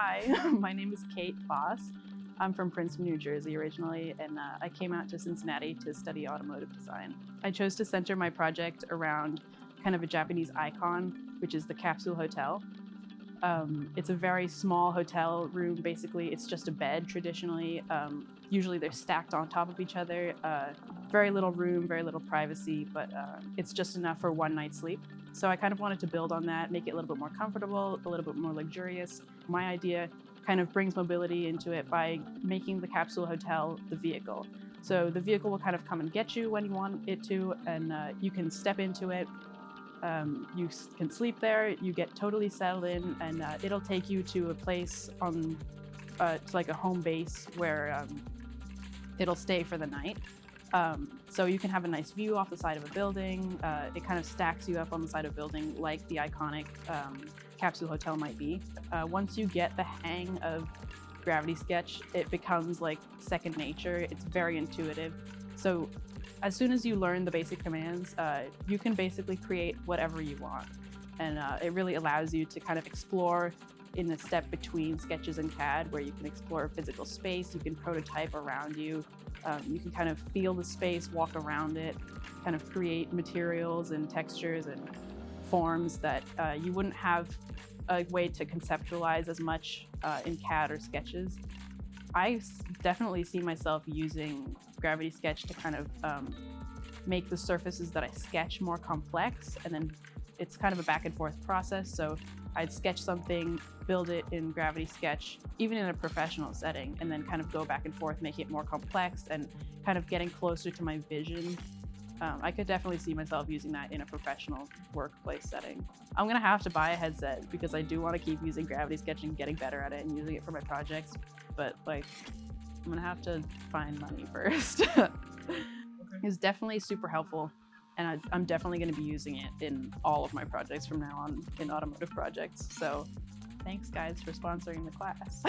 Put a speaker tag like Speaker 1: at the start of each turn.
Speaker 1: Hi, my name is Kate Voss. I'm from Princeton, New Jersey originally, and I came out to Cincinnati to study automotive design. I chose to center my project around kind of a Japanese icon, which is the Capsule Hotel. It's a very small hotel room. Basically, it's just a bed traditionally. Usually they're stacked on top of each other. Very little room, very little privacy, but it's just enough for one night's sleep. So I kind of wanted to build on that, make it a little bit more comfortable, a little bit more luxurious. My idea kind of brings mobility into it by making the capsule hotel the vehicle. So the vehicle will kind of come and get you when you want it to, and you can step into it. You can sleep there, you get totally settled in, and it'll take you to a place on, to like a home base where it'll stay for the night. So you can have a nice view off the side of a building. It kind of stacks you up on the side of a building like the iconic capsule hotel might be. Once you get the hang of Gravity Sketch, it becomes like second nature. It's very intuitive. So as soon as you learn the basic commands, you can basically create whatever you want. And it really allows you to kind of explore in the step between sketches and CAD, where you can explore physical space, you can prototype around you, you can kind of feel the space, walk around it, kind of create materials and textures and forms that you wouldn't have a way to conceptualize as much in CAD or sketches. I definitely see myself using Gravity Sketch to kind of make the surfaces that I sketch more complex, and then it's kind of a back and forth process. So I'd sketch something, build it in Gravity Sketch, even in a professional setting, and then kind of go back and forth, make it more complex and kind of getting closer to my vision. I could definitely see myself using that in a professional workplace setting. I'm gonna have to buy a headset because I do want to keep using Gravity Sketch and getting better at it and using it for my projects, but like, I'm gonna have to find money first. It's definitely super helpful, and I'm definitely going to be using it in all of my projects from now on in automotive projects. So thanks guys for sponsoring the class.